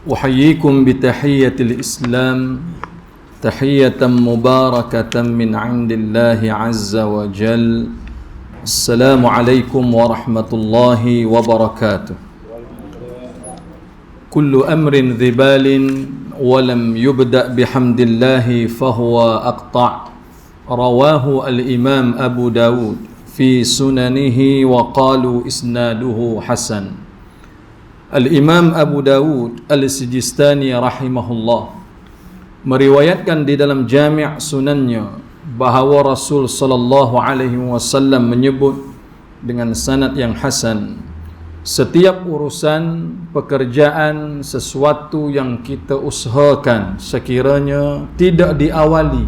أحييكم بتحية الإسلام تحية مباركة من عند الله عز وجل. السلام عليكم ورحمة الله وبركاته. كل أمر ذي بال ولم يبدأ بحمد الله فهو أقطع. رواه الإمام أبو داود في سننه وقالوا إسناده حسن. Al-Imam Abu Dawud Al-Sijistani rahimahullah meriwayatkan di dalam Jami' Sunannya bahawa Rasul sallallahu alaihi wasallam menyebut dengan sanad yang hasan, setiap urusan, pekerjaan, sesuatu yang kita usahakan sekiranya tidak diawali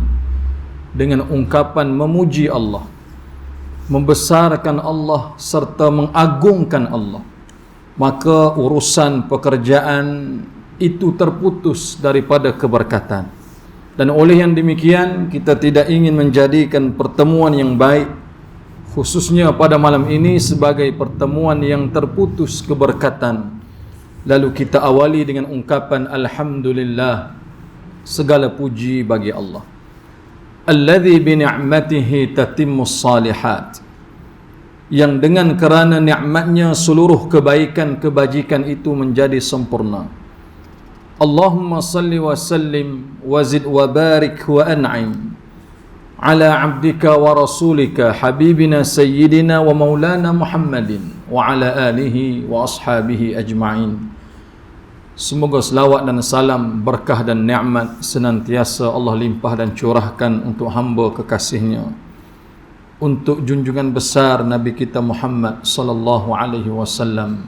dengan ungkapan memuji Allah, membesarkan Allah serta mengagungkan Allah, maka urusan pekerjaan itu terputus daripada keberkatan. Dan oleh yang demikian, kita tidak ingin menjadikan pertemuan yang baik, khususnya pada malam ini, sebagai pertemuan yang terputus keberkatan. Lalu kita awali dengan ungkapan Alhamdulillah, segala puji bagi Allah. Alladzi bi ni'matihi tatimmus salihat, yang dengan kerana nikmatnya seluruh kebaikan kebajikan itu menjadi sempurna. Allahumma salli wa sallim wa zid wa barik wa an'im ala abdika wa rasulika habibina sayyidina wa maulana Muhammadin wa ala alihi wa ashabihi ajma'in. Semoga selawat dan salam, berkah dan nikmat senantiasa Allah limpah dan curahkan untuk hamba kekasihnya, untuk junjungan besar Nabi kita Muhammad sallallahu alaihi wasallam.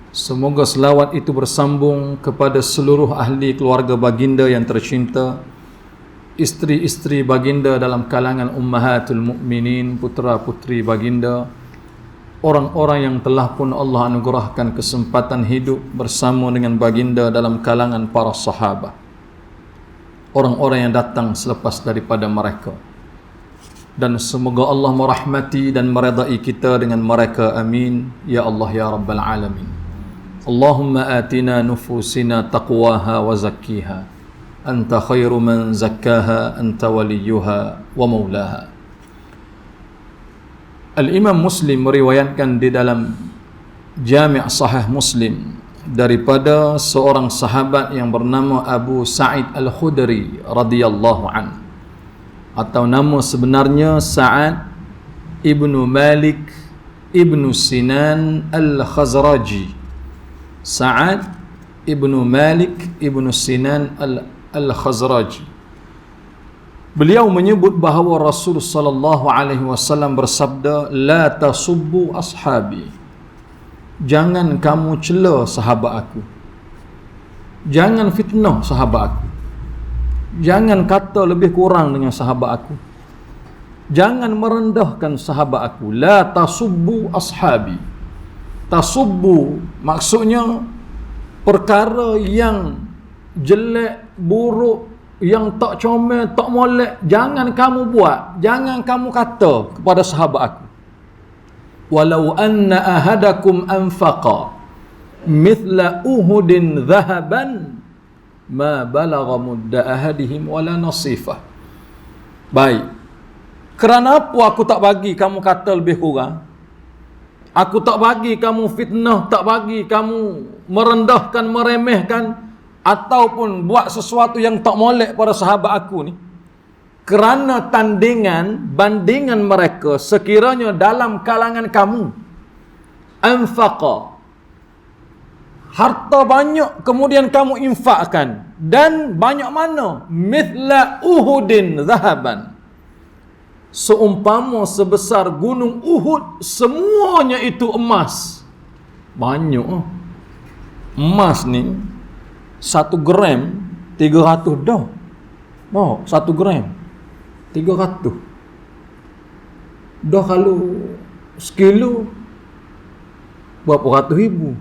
Semoga selawat itu bersambung kepada seluruh ahli keluarga baginda yang tercinta, isteri-isteri baginda dalam kalangan ummahatul mukminin, putra-putri baginda, orang-orang yang telah pun Allah anugerahkan kesempatan hidup bersama dengan baginda dalam kalangan para sahabat, orang-orang yang datang selepas daripada mereka. Dan semoga Allah merahmati dan meredai kita dengan mereka, amin ya Allah ya Rabbal Alamin. Allahumma atina nufusina taqwaha wa zakkiha anta khairu man zakkaha anta waliyuha wa maulaha. Al-Imam Muslim meriwayatkan di dalam Jami' Sahih Muslim daripada seorang sahabat yang bernama Abu Sa'id Al-Khudri radhiyallahu anhu, atau nama sebenarnya Sa'ad ibnu Malik ibnu Sinan Al-Khazraji. Sa'ad ibnu Malik ibnu Sinan Al-Khazraji. Beliau menyebut bahawa Rasul sallallahu alaihi wasallam bersabda, la tasubbu ashabi, jangan kamu cela sahabat aku, jangan fitnah sahabat aku, jangan kata lebih kurang dengan sahabat aku, jangan merendahkan sahabat aku. La tasubbu ashabi. Tasubbu maksudnya perkara yang jelek, buruk, yang tak comel, tak molek, jangan kamu buat, jangan kamu kata kepada sahabat aku. Walau anna ahadakum anfaqa mithla uhudin dhahaban ma balagha mudda ahadihim wala nasifah. Baik, kerana apa aku tak bagi kamu kata lebih kurang? Aku tak bagi kamu fitnah, tak bagi kamu merendahkan, meremehkan, ataupun buat sesuatu yang tak molek pada sahabat aku ni, kerana bandingan mereka sekiranya dalam kalangan kamu anfaqa, harta banyak kemudian kamu infakkan, dan banyak mana, mithla uhudin zahaban, seumpama sebesar gunung Uhud, semuanya itu emas. Banyak emas ni 1 gram 300 dah. Oh, 1 gram 300 dah. Kalau sekilo berapa ratus ribu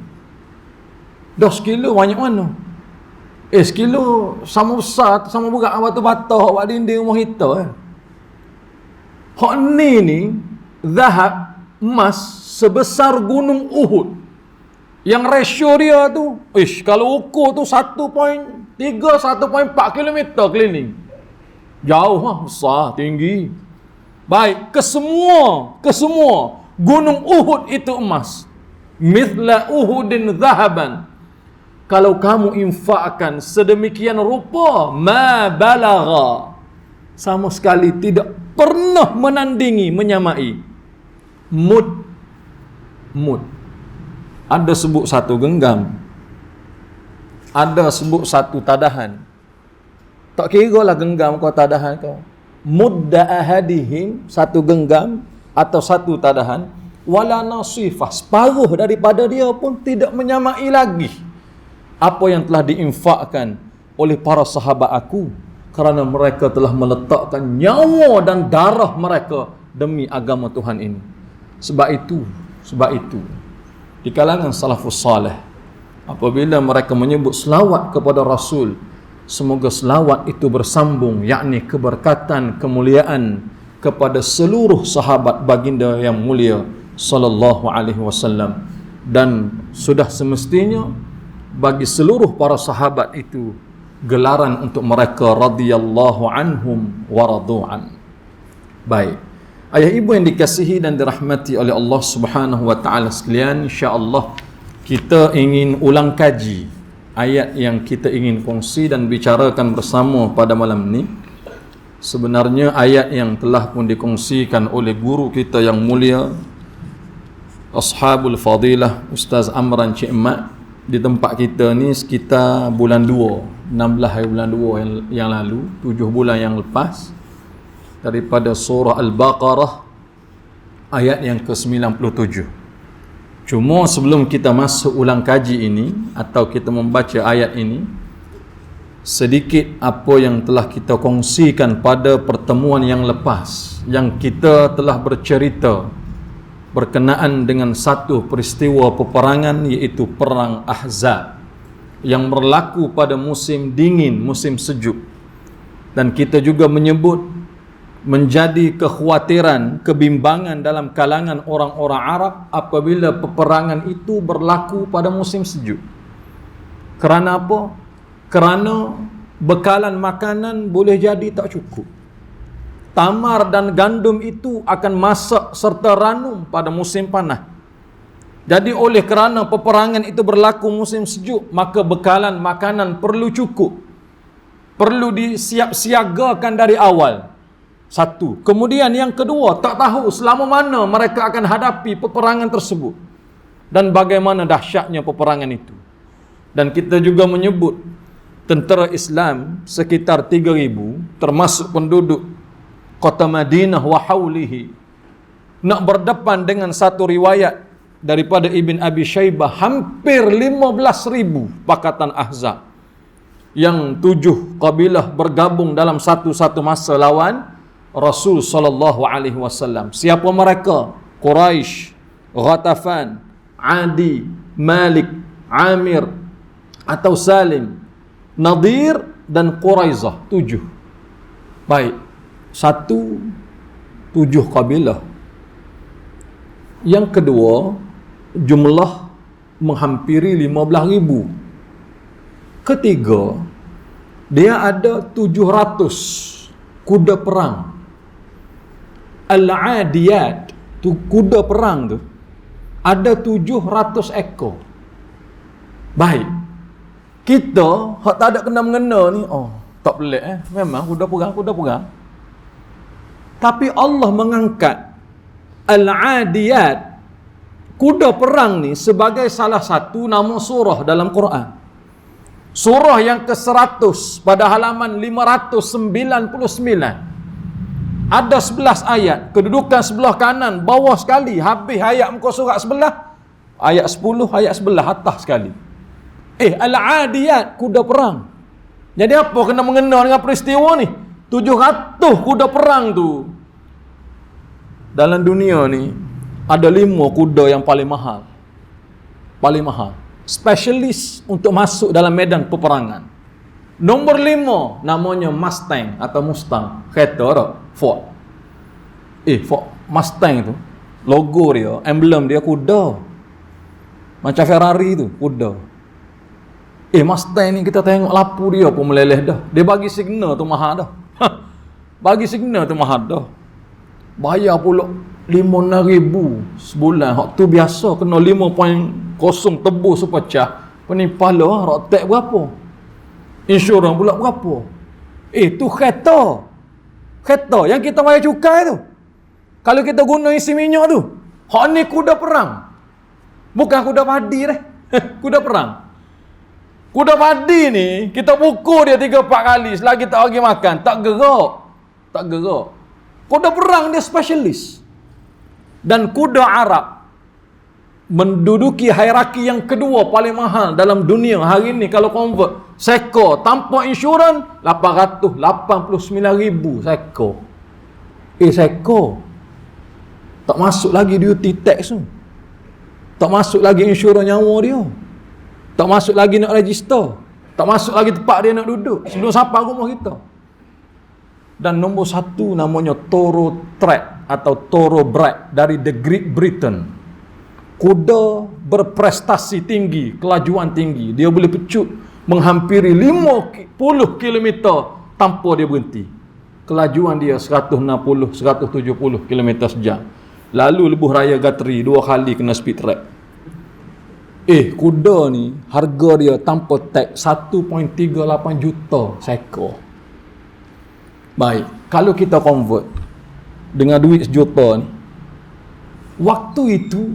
dah. Sekilo banyak mana? Sekilo sama besar, sama berat batu bata awak dinding rumah kita. Hak ni zahab, emas sebesar gunung Uhud, Yang ratio dia tu, kalau ukur tu 1.3, 1.4 kilometer keliling. Jauh lah, besar, tinggi. Baik, kesemua gunung Uhud itu emas. Mithla Uhudin zahaban. Kalau kamu infakkan sedemikian rupa, ma balagha, sama sekali tidak pernah menandingi, menyamai mud. Ada sebut satu genggam, ada sebut satu tadahan. Tak kira lah genggam kau tadahan kau. Mudda ahadihim, satu genggam atau satu tadahan, wala nasifah, separuh daripada dia pun tidak menyamai lagi apa yang telah diinfakkan oleh para sahabat aku, kerana mereka telah meletakkan nyawa dan darah mereka demi agama Tuhan ini. Sebab itu di kalangan salafus salih, apabila mereka menyebut selawat kepada Rasul, semoga selawat itu bersambung, yakni keberkatan, kemuliaan kepada seluruh sahabat baginda yang mulia sallallahu alaihi wasallam, dan sudah semestinya bagi seluruh para sahabat itu gelaran untuk mereka radhiyallahu anhum wa radu'an. Baik, ayah ibu yang dikasihi dan dirahmati oleh Allah Subhanahu wa taala sekalian, insya-Allah kita ingin ulang kaji ayat yang kita ingin kongsi dan bicarakan bersama pada malam ini. Sebenarnya ayat yang telah pun dikongsikan oleh guru kita yang mulia, Ashabul Fadilah Ustaz Amran Cik Mat, di tempat kita ni sekitar bulan 2, 16 hari bulan 2 yang lalu, 7 bulan yang lepas, daripada surah Al-Baqarah ayat yang ke-97. Cuma sebelum kita masuk ulang kaji ini atau kita membaca ayat ini, sedikit apa yang telah kita kongsikan pada pertemuan yang lepas, yang kita telah bercerita berkenaan dengan satu peristiwa peperangan, iaitu perang Ahzab yang berlaku pada musim dingin, musim sejuk. Dan kita juga menyebut menjadi kekhawatiran, kebimbangan dalam kalangan orang-orang Arab apabila peperangan itu berlaku pada musim sejuk. Kerana apa? Kerana bekalan makanan boleh jadi tak cukup. Tamar dan gandum itu akan masak serta ranum pada musim panas. Jadi oleh kerana peperangan itu berlaku musim sejuk, maka bekalan makanan perlu cukup, perlu disiap-siagakan dari awal. Satu. Kemudian yang kedua, tak tahu selama mana mereka akan hadapi peperangan tersebut dan bagaimana dahsyatnya peperangan itu. Dan kita juga menyebut tentera Islam sekitar 3,000 termasuk penduduk kota Madinah wa haulihi nak berdepan dengan satu riwayat daripada Ibn Abi Shaybah, hampir 15,000 pakatan Ahzab, yang 7 kabilah bergabung dalam satu masa lawan Rasul sallallahu alaihi wasallam. Siapa mereka? Quraisy, Ghatafan, Adi, Malik, Amir atau Salim, Nadir dan Quraizah. 7. Baik, 7 kabilah. Yang kedua, jumlah menghampiri 15,000. Ketiga, dia ada 700 kuda perang. Al-Adiyat, tu kuda perang tu, ada 700 ekor. Baik, kita hak tak ada kena-mengena ni, tak pelik memang kuda perang. Tapi Allah mengangkat Al-Adiyat, kuda perang ni, sebagai salah satu nama surah dalam Quran. Surah yang ke-100 pada halaman 599. Ada 11 ayat, kedudukan sebelah kanan, bawah sekali, habis ayat muka surat sebelah, ayat 10, ayat sebelah atas sekali. Al-Adiyat, kuda perang. Jadi apa kena mengena dengan peristiwa ni? 700 kuda perang tu. Dalam dunia ni ada 5 kuda yang paling mahal. Paling mahal. Spesialis untuk masuk dalam medan peperangan. Nombor 5 namanya Mustang atau Mustang. Kereta Ford. Ford Mustang tu, logo dia, emblem dia kuda. Macam Ferrari tu, kuda. Mustang ni kita tengok lapu dia pun meleleh dah. Dia bagi signal tu mahal dah. Bagi signal tu mahal dah. Bayar pula 5,000 sebulan. Hak tu biasa kena 5.0 tebus sepecah. Penipala rotek berapa? Insurans pula berapa? Tu kereta. Kereta yang kita bayar cukai tu. Kalau kita guna isi minyak tu. Hak ni kuda perang. Bukan kuda padi dah. Kuda perang. Kuda padi ni, kita pukul dia 3-4 kali selagi tak bagi makan. Tak gerak. Tak gerak. Kuda perang dia spesialis. Dan kuda Arab menduduki hierarki yang kedua paling mahal dalam dunia hari ni. Kalau convert seekor tanpa insurans 889,000 seekor. Seekor. Tak masuk lagi duty tax tu. Tak masuk lagi insurans nyawa dia. Tak masuk lagi nak register. Tak masuk lagi tempat dia nak duduk sebelum sampai rumah kita. Dan nombor 1 namanya Toro Track atau Toro Bride dari The Great Britain. Kuda berprestasi tinggi, kelajuan tinggi. Dia boleh pecut menghampiri 50 km tanpa dia berhenti. Kelajuan dia 160-170 km sejam. Lalu lebuh raya Guthrie 2 kali kena speed trap. Kuda ni harga dia tanpa tax 1.38 juta seekor. Baik, kalau kita convert dengan duit sejuta ni, waktu itu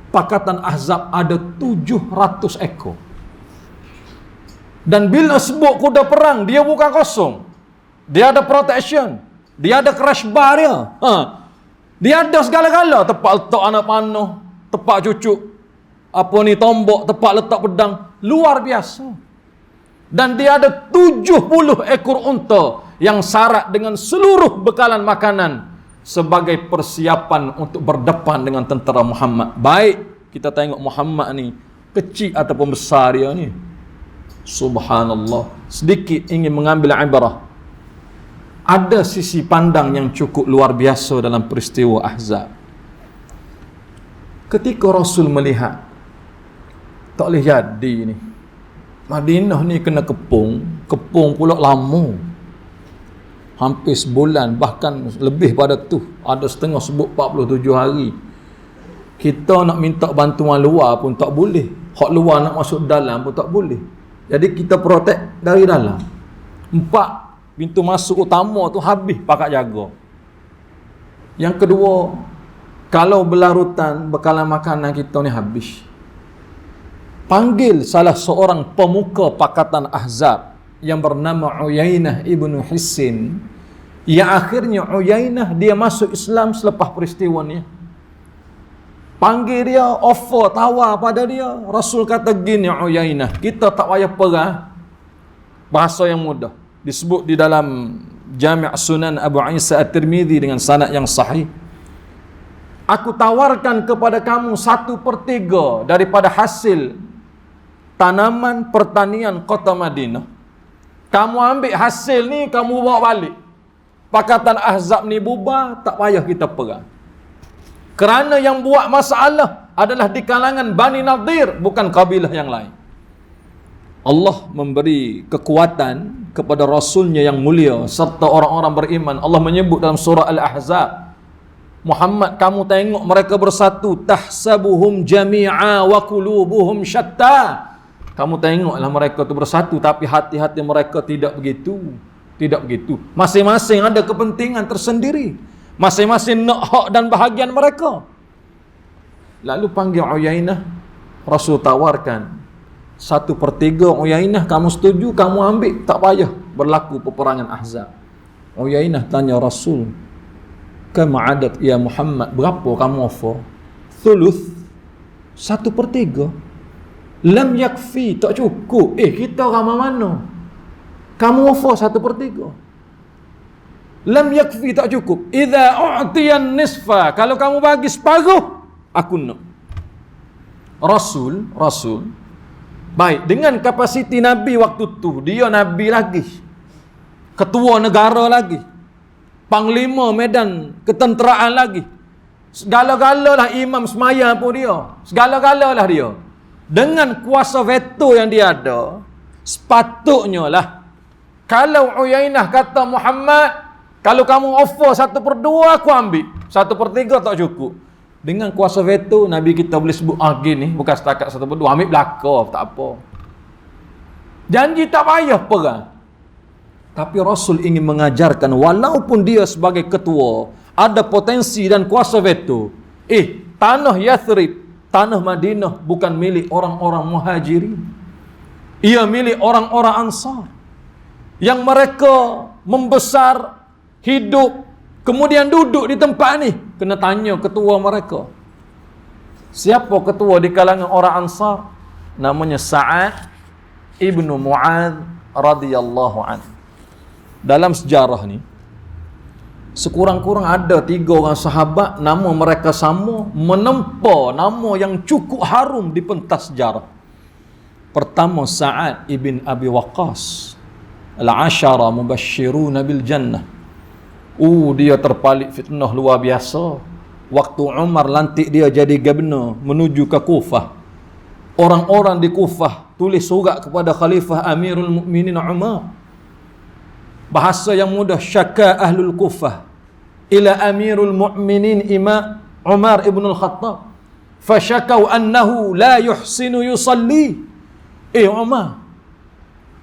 Pakatan Ahzab ada 700 ekor. Dan bila sebut kuda perang, dia bukan kosong. Dia ada protection. Dia ada crash bar dia. Dia ada segala-gala. Tempat letak anak panah, tempat cucuk tombok, tempat letak pedang. Luar biasa. Dan dia ada 70 ekor unta yang syarat dengan seluruh bekalan makanan sebagai persiapan untuk berdepan dengan tentera Muhammad. Baik, kita tengok Muhammad ni kecil ataupun besar dia ni. Subhanallah. Sedikit ingin mengambil ibrah. Ada sisi pandang yang cukup luar biasa dalam peristiwa Ahzab. Ketika Rasul melihat tak boleh jadi ni, Madinah ni kena kepung pula lama. Hampir sebulan, bahkan lebih pada tu. Ada setengah sebut 47 hari. Kita nak minta bantuan luar pun tak boleh. Hak luar nak masuk dalam pun tak boleh. Jadi kita protect dari dalam. 4 pintu masuk utama tu habis pakat jaga. Yang kedua, kalau berlarutan bekalan makanan kita ni habis, panggil salah seorang pemuka Pakatan Ahzab yang bernama Uyainah ibnu Hissin, yang akhirnya Uyainah dia masuk Islam selepas peristiwa ni. Panggil dia, offer, tawar pada dia. Rasul kata gini, Uyainah, kita tak payah perang. Bahasa yang mudah disebut di dalam Jami' Sunan Abu Isa At-Tirmidzi dengan sanad yang sahih. Aku tawarkan kepada kamu 1/3 daripada hasil tanaman pertanian kota Madinah. Kamu ambil hasil ni, kamu bawa balik. Pakatan Ahzab ni bubar, tak payah kita perang. Kerana yang buat masalah adalah di kalangan Bani Nadir, bukan kabilah yang lain. Allah memberi kekuatan kepada Rasulnya yang mulia serta orang-orang beriman. Allah menyebut dalam surah Al-Ahzab, Muhammad, kamu tengok mereka bersatu, tahsabuhum jami'a wa qulubuhum syatta. Kamu tengoklah mereka tu bersatu, tapi hati-hati mereka tidak begitu. Tidak begitu. Masing-masing ada kepentingan tersendiri. Masing-masing nak hak dan bahagian mereka. Lalu panggil Uyainah, Rasul tawarkan 1/3 Uyainah, kamu setuju, kamu ambil, tak payah berlaku peperangan Ahzab. Uyainah tanya Rasul, kama adat ya Muhammad, berapa kamu offer? Thuluth, 1/3. Lam yakfi, tak cukup. Kita ramai mana? Kamu offer 1/3. Lam yakfi, tak cukup. Idza u'tiyan nisfa, kalau kamu bagi separuh, aku nak. Rasul, baik, dengan kapasiti Nabi waktu tu, dia Nabi lagi, ketua negara lagi, panglima medan ketenteraan lagi, segala-galalah imam semaya pun dia, segala-galalah dia. dengan kuasa veto yang dia ada, sepatutnya lah kalau Uyainah kata Muhammad, kalau kamu offer 1/2 aku ambil, 1/3 tak cukup. Dengan kuasa veto Nabi kita boleh sebut gini, bukan setakat 1/2, ambil belakang tak apa. Janji tak payah perang. Tapi Rasul ingin mengajarkan walaupun dia sebagai ketua ada potensi dan kuasa veto. Tanah Yathrib, tanah Madinah bukan milik orang-orang Muhajirin. Ia milik orang-orang Ansar yang mereka membesar, hidup, kemudian duduk di tempat ni. Kena tanya ketua mereka. Siapa ketua di kalangan orang Ansar? Namanya Sa'ad ibnu Mu'adz radhiyallahu anhu. Dalam sejarah ni, sekurang-kurang ada 3 orang sahabat nama mereka sama, menempa nama yang cukup harum di pentas sejarah. Pertama, Sa'ad ibn Abi Waqqas, al-ashara mubashshiruna bil jannah. Dia terpalit fitnah luar biasa. Waktu Umar lantik dia jadi gubernur menuju ke Kufah, orang-orang di Kufah tulis surat kepada Khalifah Amirul Mukminin Umar. Bahasa yang mudah, syaka ahlul Kufah ila Amirul Mukminin Imam Umar ibn al-Khattab fashakau annahu la yuhsinu yusalli. Umar,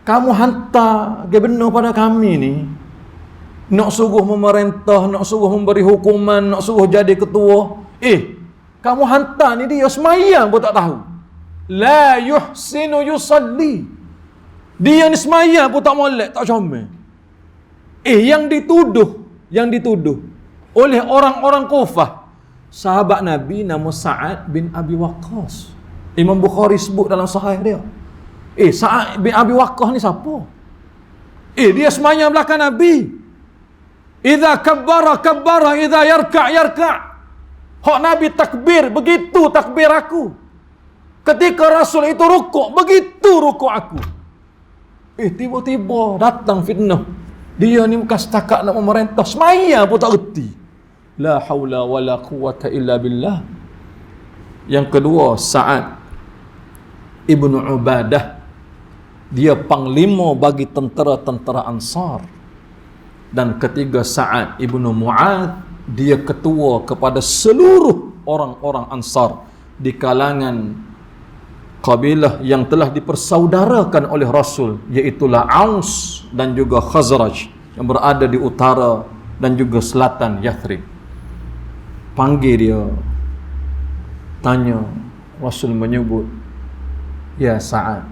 kamu hantar gubernur pada kami ni, nak suruh memerintah, nak suruh memberi hukuman, nak suruh jadi ketua. Kamu hantar ni dia semayang pun tak tahu. La yuhsinu yusalli. Dia ni semayang pun tak molek, tak comel. Yang dituduh oleh orang-orang Kufah, sahabat Nabi nama Sa'ad bin Abi Waqqas. Imam Bukhari sebut dalam sahih dia. Sa'ad bin Abi Waqqas ni siapa? Dia semayang belakang Nabi. Idza kabbara kabbara, idza yarka'. Hak Nabi takbir, begitu takbir aku. Ketika Rasul itu rukuk, begitu rukuk aku. Tiba-tiba datang fitnah. Dia ni bukan setakat nak memerintah, semaya pun tak reti. La haula wala quwata illa billah. Yang kedua, Sa'ad ibnu Ubadah. Dia panglima bagi tentera-tentera Ansar. Dan ketiga, Sa'ad ibnu Mu'adz, dia ketua kepada seluruh orang-orang Ansar di kalangan kabilah yang telah dipersaudarakan oleh Rasul, iaitulah Aus dan juga Khazraj yang berada di utara dan juga selatan Yathrib. Panggil dia, tanya. Rasul menyebut, ya Sa'ad,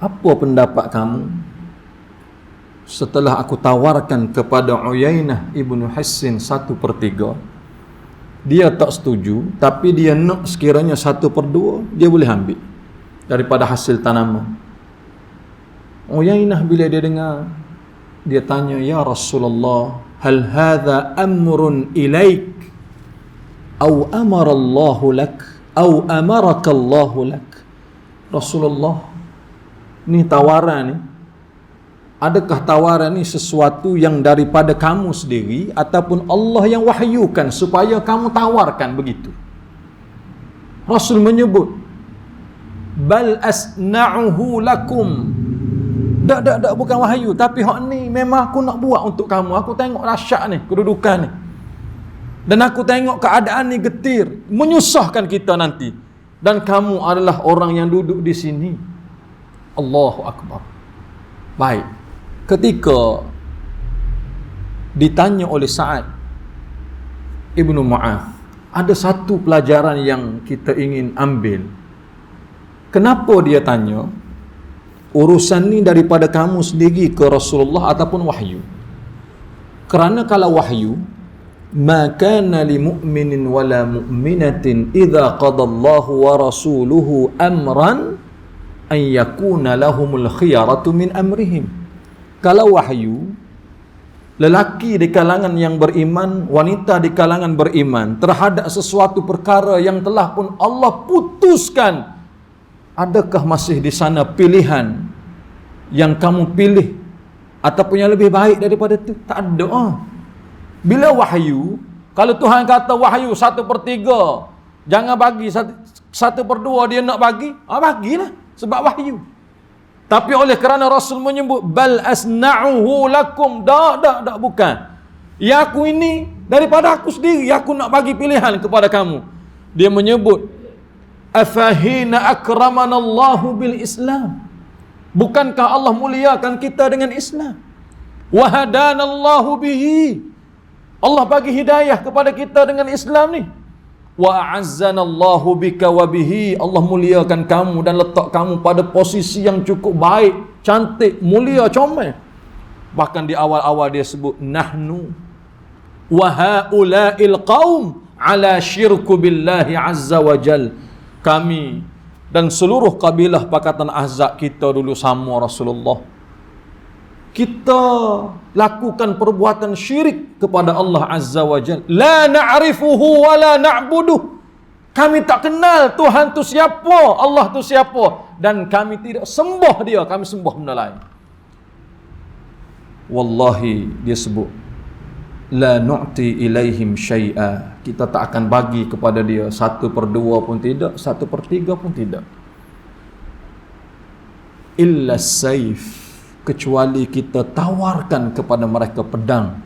apa pendapat kamu setelah aku tawarkan kepada Uyainah ibnu Hissin 1/3? Dia tak setuju, tapi dia nak sekiranya 1/2 dia boleh ambil daripada hasil tanaman. Uyainah bila dia dengar, dia tanya, ya Rasulullah, hal hadha amrun ilaik au amara Allahu lak au amaraka Allahu lak? Rasulullah, ni tawaran ni, adakah tawaran ni sesuatu yang daripada kamu sendiri ataupun Allah yang wahyukan supaya kamu tawarkan begitu? Rasul menyebut, bal asna'uhu lakum. Tak, bukan wahyu, tapi hak ni memang aku nak buat untuk kamu. Aku tengok dahsyat ni, kedudukan ni. Dan aku tengok keadaan ni getir, menyusahkan kita nanti. Dan kamu adalah orang yang duduk di sini. Allahu Akbar. Baik. Ketika ditanya oleh Sa'ad ibnu Mu'adz, ada satu pelajaran yang kita ingin ambil. Kenapa dia tanya, urusan ni daripada kamu sendiri ke Rasulullah ataupun wahyu? Kerana kalau wahyu, ma kana li mu'minin wala mu'minatin idza qadallahu wa rasuluhu amran an yakuna lahumul khiyaratu min amrihim. Kalau wahyu, lelaki di kalangan yang beriman, wanita di kalangan beriman terhadap sesuatu perkara yang telah pun Allah putuskan, adakah masih di sana pilihan yang kamu pilih ataupun yang lebih baik daripada itu? Tak ada. Bila wahyu, kalau Tuhan kata wahyu 1/3, Jangan bagi 1/2 dia nak bagi, bagilah sebab wahyu. Tapi oleh kerana Rasul menyebut bal asna'uhu lakum, tak bukan. Ya aku ini daripada aku sendiri, aku nak bagi pilihan kepada kamu. Dia menyebut afahina akramanallahu bil Islam. Bukankah Allah muliakan kita dengan Islam? Wa hadanallahu bihi. Allah bagi hidayah kepada kita dengan Islam ni. Wa a'azzanallahu bika wa bihi. Allah muliakan kamu dan letak kamu pada posisi yang cukup baik, cantik, mulia, comel. Bahkan di awal-awal dia sebut nahnu wa haula'il qaum ala syirku billahi azza wa jal. Kami dan seluruh kabilah Pakatan Ahzab kita dulu sama Rasulullah. Kita lakukan perbuatan syirik kepada Allah azza wa jal. La na'rifuhu wa la na'buduh. Kami tak kenal Tuhan tu siapa, Allah tu siapa, dan kami tidak sembah dia, kami sembah benda lain. Wallahi, dia sebut la nu'ti ilaihim syai'a. Kita tak akan bagi kepada dia 1/2 pun tidak, 1/3 pun tidak. Illa saif, kecuali kita tawarkan kepada mereka pedang,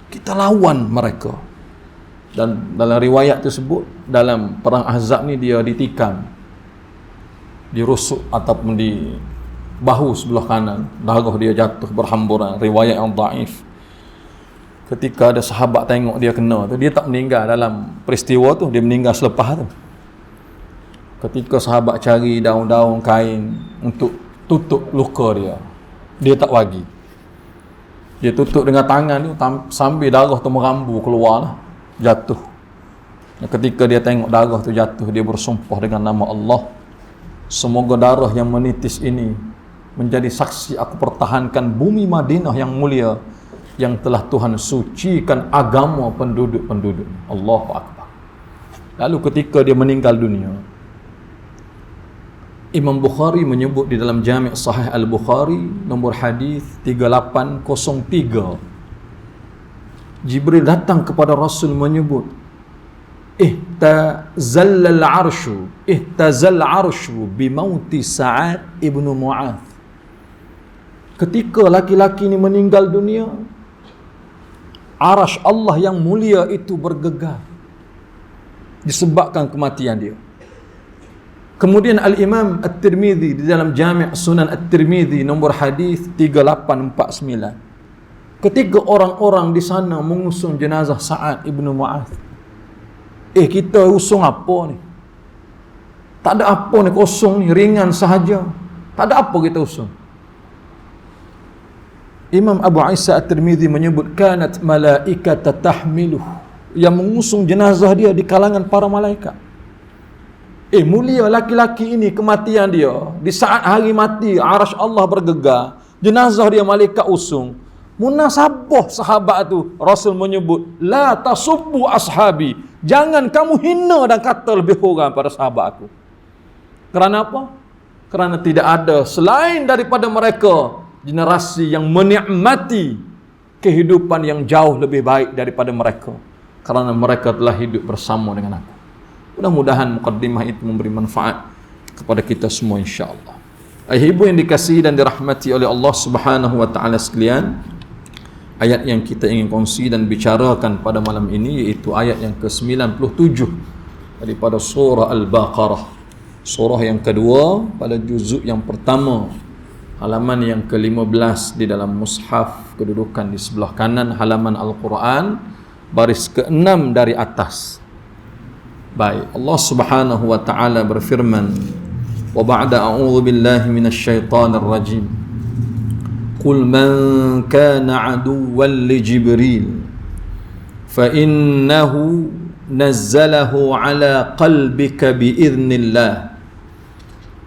kita lawan mereka. Dan dalam riwayat tersebut, dalam perang Ahzab ni dia ditikam, dirusuk ataupun di bahu sebelah kanan, darah dia jatuh berhamburan. Riwayat yang dhaif. Ketika ada sahabat tengok dia kena tu, dia tak meninggal dalam peristiwa tu, dia meninggal selepas tu. Ketika sahabat cari daun-daun kain untuk tutup luka dia, dia tak bagi. Dia tutup dengan tangan tu sambil darah tu merambu keluar lah, jatuh. Dan ketika dia tengok darah tu jatuh, dia bersumpah dengan nama Allah, semoga darah yang menitis ini menjadi saksi aku pertahankan bumi Madinah yang mulia, yang telah Tuhan sucikan agama penduduk-penduduk. Allahu Akbar. Lalu ketika dia meninggal dunia, Imam Bukhari menyebut di dalam Jami' Sahih Al-Bukhari nombor hadis 3803, Jibril datang kepada Rasul menyebut ihtazal arshu bimauti Sa'ad ibnu Mu'adh. Ketika laki-laki ini meninggal dunia, arasy Allah yang mulia itu bergegar disebabkan kematian dia. Kemudian Al-Imam At-Tirmidzi di dalam Jami' Sunan At-Tirmidzi nombor hadis 3849, ketika orang-orang di sana mengusung jenazah Sa'ad ibnu Mu'adh, kita usung apa ni? Tak ada apa ni, kosong ni, ringan sahaja. Tak ada apa kita usung. Imam Abu Isa At-Tirmidzi menyebut kanat malaikata tahmiluh, yang mengusung jenazah dia di kalangan para malaikat. Mulia laki-laki ini, kematian dia di saat hari mati, arasy Allah bergegar, jenazah dia malaikat usung. Munasabah sahabat tu, Rasul menyebut la tasubbu ashabi, jangan kamu hina dan kata lebih kurang pada sahabat aku. Kerana apa? Kerana tidak ada selain daripada mereka generasi yang menikmati kehidupan yang jauh lebih baik daripada mereka, kerana mereka telah hidup bersama dengan aku. Mudah-mudahan mukaddimah itu memberi manfaat kepada kita semua insya-Allah. Ibu yang dikasihi dan dirahmati oleh Allah Subhanahu wa taala sekalian, ayat yang kita ingin kongsi dan bicarakan pada malam ini iaitu ayat yang ke-97 daripada surah Al-Baqarah, surah yang kedua pada juzuk yang pertama, halaman yang ke-15 di dalam mushaf, kedudukan di sebelah kanan halaman Al-Quran, baris ke-6 dari atas. Baik, Allah Subhanahu wa taala berfirman, wa ba'da a'udzu billahi minasyaitonir rajim. Qul man kana aduwwan li Jibril fa innahu nazzalahu ala qalbika bi idznillah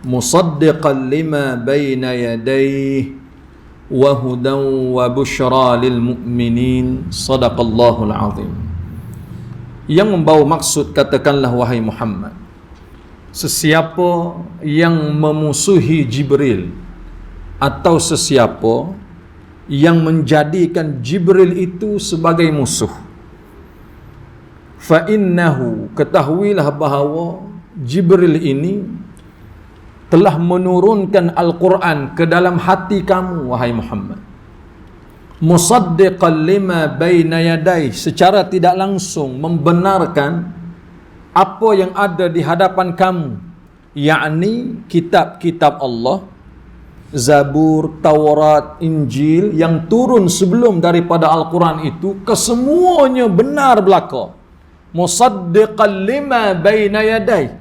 musaddiqan lima bayna yadayhi wa hudan wa busyra lil mu'minin. Shadaqallahul azim. Yang membawa maksud, katakanlah wahai Muhammad, sesiapa yang memusuhi Jibril atau sesiapa yang menjadikan Jibril itu sebagai musuh, fa innahu, ketahuilah bahawa Jibril ini telah menurunkan Al-Quran ke dalam hati kamu, wahai Muhammad, musaddiqan lima baina yadayhi, secara tidak langsung membenarkan apa yang ada di hadapan kamu, yakni kitab-kitab Allah, Zabur, Taurat, Injil yang turun sebelum daripada Al-Quran itu, kesemuanya benar belaka. Musaddiqan lima baina yadayhi,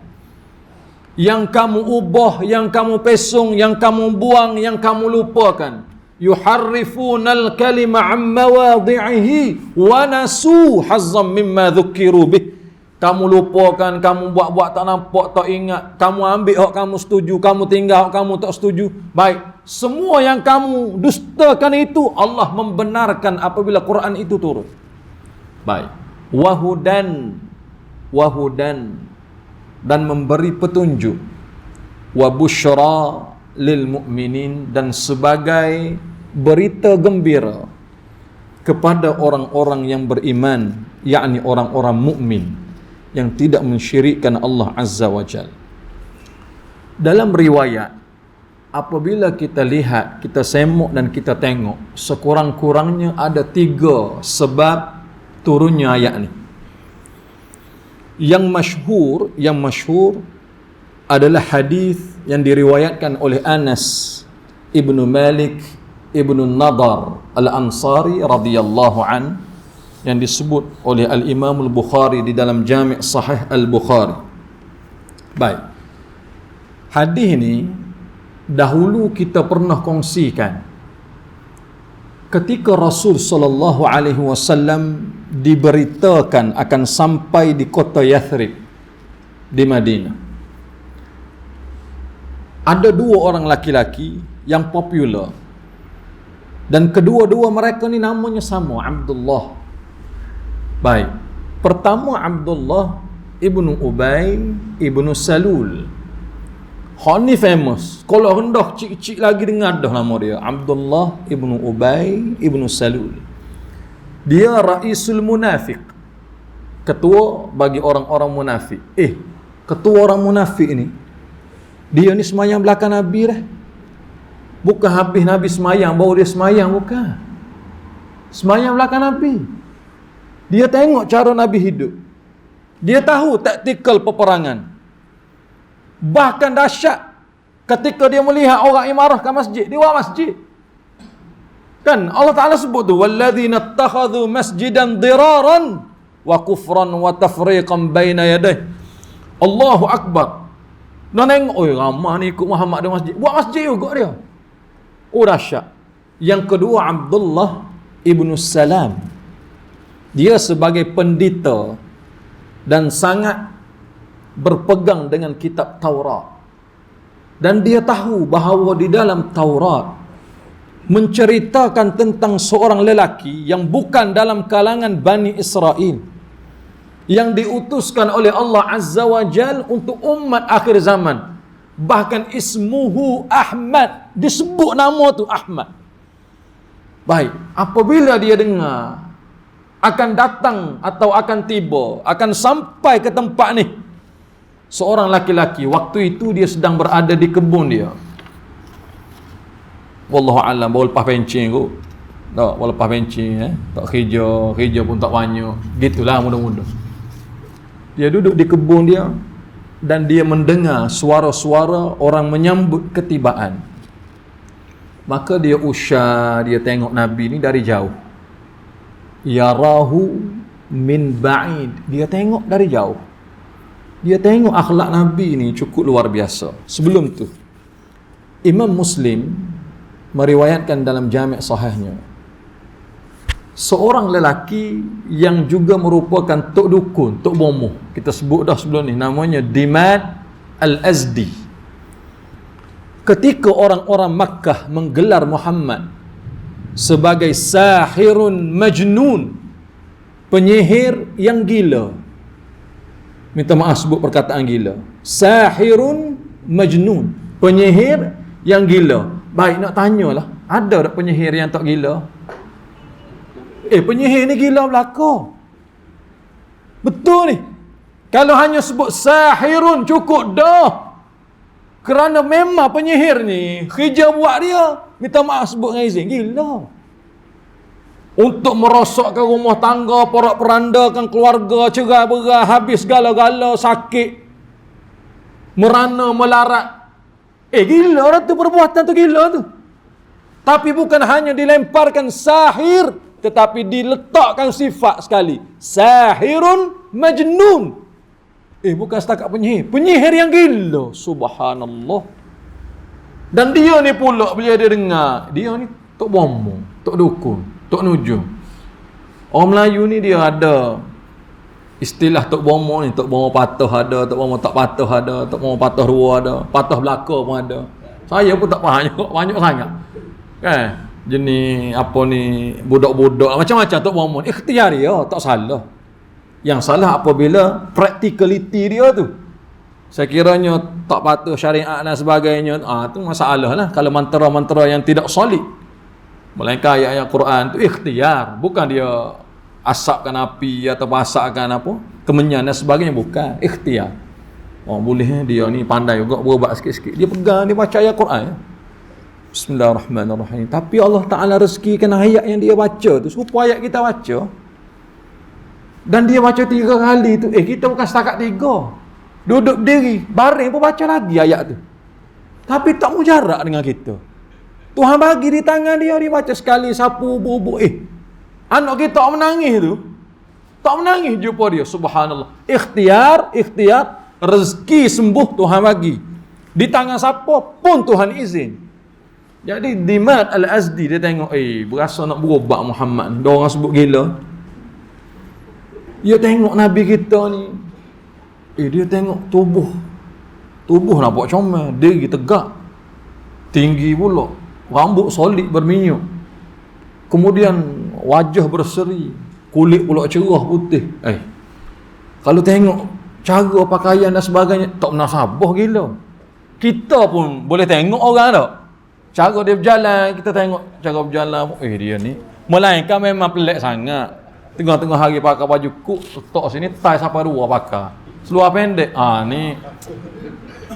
yang kamu ubah, yang kamu pesong, yang kamu buang, yang kamu lupakan. Yuharrifunal kalima an mawadhi'ihi wa nasu hazzam mimma dhukiru bih. Kamu lupakan, kamu buat-buat tak nampak, tak ingat. Kamu ambil hak kamu setuju, kamu tinggal hak kamu tak setuju. Baik, semua yang kamu dustakan itu Allah membenarkan apabila Quran itu turun. Baik. Wahudan dan memberi petunjuk, wa busyra lil mu'minin, dan sebagai berita gembira kepada orang-orang yang beriman, yakni orang-orang mukmin yang tidak mensyirikkan Allah Azza wa Jalla. Dalam riwayat, apabila kita lihat, kita semak dan kita tengok, sekurang-kurangnya ada 3 sebab turunnya ayat ni. Yang masyhur adalah hadis yang diriwayatkan oleh Anas ibnu Malik ibnu Nadar al-Ansari radhiyallahu an, yang disebut oleh Al-Imam Al-Bukhari di dalam Jami' Sahih Al-Bukhari. Baik, hadis ini dahulu kita pernah kongsikan ketika Rasul sallallahu alaihi wasallam diberitakan akan sampai di kota Yathrib di Madinah. Ada 2 orang laki-laki yang popular, dan kedua-dua mereka ni namanya sama, Abdullah. Baik, pertama Abdullah ibnu Ubay ibnu Salul. Hak ni famous. Kalau hendak cik-cik lagi dengar dah nama dia, Abdullah ibnu Ubay ibnu Salul. Dia raisul munafiq, ketua bagi orang-orang munafik. Ketua orang munafik ni, dia ni semayang belakang Nabi dah. Bukan habis Nabi semayang baru dia semayang, bukan. Semayang belakang Nabi. Dia tengok cara Nabi hidup. Dia tahu taktikal peperangan. Bahkan dahsyat ketika dia melihat orang imarah ke masjid, dia buat masjid. Kan Allah Ta'ala sebut tu, walladzina ittakhadhu masjidan diraran wa kufran wa tafriqan baina yadayhi. Allahu Akbar. Dan tengok, ramah ni ikut Muhammad di masjid. Buat masjid juga dia. Dahsyat. Yang kedua, Abdullah ibnu Salam. Dia sebagai pendeta dan sangat berpegang dengan kitab Taurat. Dan dia tahu bahawa di dalam Taurat menceritakan tentang seorang lelaki yang bukan dalam kalangan Bani Israel, yang diutuskan oleh Allah Azza wa Jal untuk umat akhir zaman. Bahkan ismuhu Ahmad, disebut nama tu Ahmad. Baik, apabila dia dengar akan datang atau akan tiba, akan sampai ke tempat ni seorang laki-laki, waktu itu dia sedang berada di kebun dia. Wallahu a'lam, baru lepas pencing kot. Tak, baru lepas pencing, tak kerja pun tak banyak. Gitulah mudah-mudah. Dia duduk di kebun dia dan dia mendengar suara-suara orang menyambut ketibaan. Maka dia usah, dia tengok Nabi ni dari jauh. Yarahu min ba'id. Dia tengok dari jauh. Dia tengok akhlak Nabi ni cukup luar biasa. Sebelum tu, Imam Muslim meriwayatkan dalam Jami' Sahihnya, seorang lelaki yang juga merupakan tok dukun, tok bomoh, kita sebut dah sebelum ni, namanya Dimad Al-Azdi. Ketika orang-orang Makkah menggelar Muhammad sebagai sahirun majnun, penyihir yang gila. Minta maaf sebut perkataan gila. Sahirun majnun, penyihir yang gila. Baik, nak tanyalah, ada tak penyihir yang tak gila? Penyihir ni gila belaka. Betul ni. Kalau hanya sebut sahirun cukup dah. Kerana memang penyihir ni kerja buat dia, minta maaf sebut dengan izin. Gila. Untuk merosakkan rumah tangga, porak-perandakan keluarga, cerai-berai, habis gala-gala, sakit, merana, melarat. Gila orang tu, perbuatan tu gila tu. Tapi bukan hanya dilemparkan sahir, tetapi diletakkan sifat sekali. Sahirun majnun. Bukan setakat penyihir. Penyihir yang gila. Subhanallah. Dan dia ni pula bila dia dengar, dia ni tok bombong, tok dukun, tok nujum. Orang Melayu ni dia ada istilah tok bombong ni, tok bombong patah ada, tok bombong tak patah ada, tok bombong patah dua ada, patah belaka pun ada. Saya pun tak faham banyak sangat. Kan? Jenis apa ni, budak-budak macam-macam tok bombong. Ikhtiar dia, tak salah. Yang salah apabila practicality dia tu. Saya kiranya tak patuh syariat dan sebagainya. Tu masalah lah. Kalau mantra-mantra yang tidak solid. Melainkan ayat-ayat Quran tu ikhtiar. Bukan dia asapkan api atau basahkan apa, kemenyan dan sebagainya. Bukan. Ikhtiar. Boleh dia ni pandai juga berubat sikit-sikit. Dia pegang, dia baca ayat Quran. Bismillahirrahmanirrahim. Tapi Allah Ta'ala rezekikan ayat yang dia baca tu. Supaya ayat kita baca. Dan dia baca 3 kali tu. Kita bukan setakat 3. Duduk diri, baring pun baca lagi ayat tu. Tapi tak mujarak dengan kita. Tuhan bagi di tangan dia, dia baca sekali, sapu, bubuk. Anak kita tak menangis tu. Tak menangis jumpa dia. Subhanallah. Ikhtiar, rezeki sembuh Tuhan bagi. Di tangan siapa pun Tuhan izin. Jadi Dimad Al-Azdi dia tengok, berasa nak berobat Muhammad ni. Dia orang sebut gila. Dia tengok Nabi kita ni. Dia tengok tubuh nampak comel, diri tegak, tinggi pula, rambut solid berminyak, kemudian wajah berseri, kulit pula cerah putih. Kalau tengok cara pakaian dan sebagainya, tak pernah sabah gila. Kita pun boleh tengok orang tak, cara dia berjalan, kita tengok cara berjalan, dia ni melainkan memang pelik sangat. Tengah-tengah hari pakai baju kuk, letak sini tie sampai 2 pakai. Seluar pendek. Ni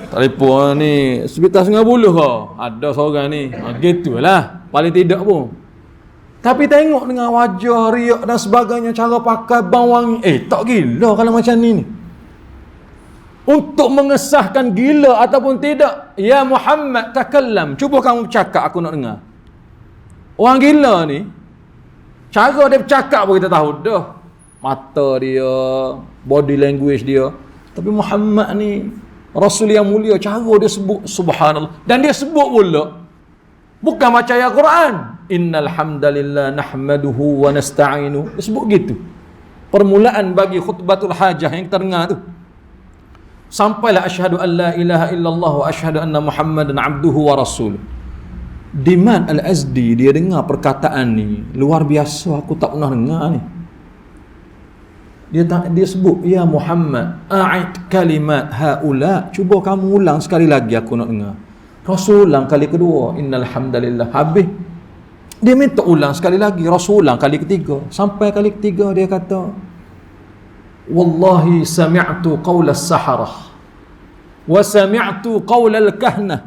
telefon ni sekitar 90 kau. Ada seorang ni. Gitulah. Paling tidak pun. Tapi tengok dengan wajah, riak dan sebagainya, cara pakai, bau wangi. Tak gila kalau macam ni. Untuk mengesahkan gila ataupun tidak, ya Muhammad takallam. Cuba kamu bercakap, aku nak dengar. Orang gila ni, cara dia bercakap pun kita tahu dah. Mata dia, body language dia. Tapi Muhammad ni Rasul yang mulia, cara dia sebut subhanallah. Dan dia sebut pula bukan macam ayat Quran, innal hamdalillah nahmaduhu wa nasta'inu. Dia sebut gitu. Permulaan bagi khutbatul hajah yang kita dengar tu. Sampailah asyhadu an la ilaha illallah wa asyhadu anna Muhammadan abduhu wa rasuluh. Dimad Al-Azdi dia dengar perkataan ni luar biasa, aku tak pernah dengar ni. Dia sebut, ya Muhammad, a'id kalimat haula. Cuba kamu ulang sekali lagi, aku nak dengar. Rasul ulang kali kedua, innal hamdalillah. Habis dia minta ulang sekali lagi. Rasul ulang kali ketiga. Sampai kali ketiga dia kata, wallahi sami'tu qawla as-saharah wa sami'tu qawla al-kahnah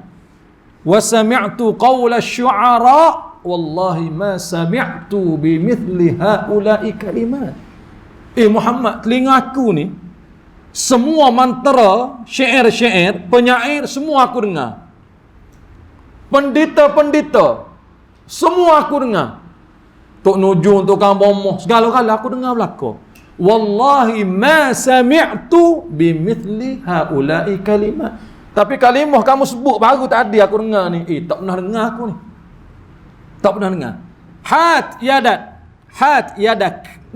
wa sami'tu qawla asy-syu'ara wallahi ma sami'tu bimithli haula'i kalimat. Muhammad, telinga aku ni semua mantra, syair-syair, penyair semua aku dengar. Pendeta-pendeta semua aku dengar. Tok nujum, tukang bomoh, segala-gala aku dengar belaka. Wallahi ma sami'tu bimithli haula'i kalimat. Tapi kalimah kamu sebut baru tadi aku dengar ni. Tak pernah dengar aku ni. Tak pernah dengar. Hat yadak.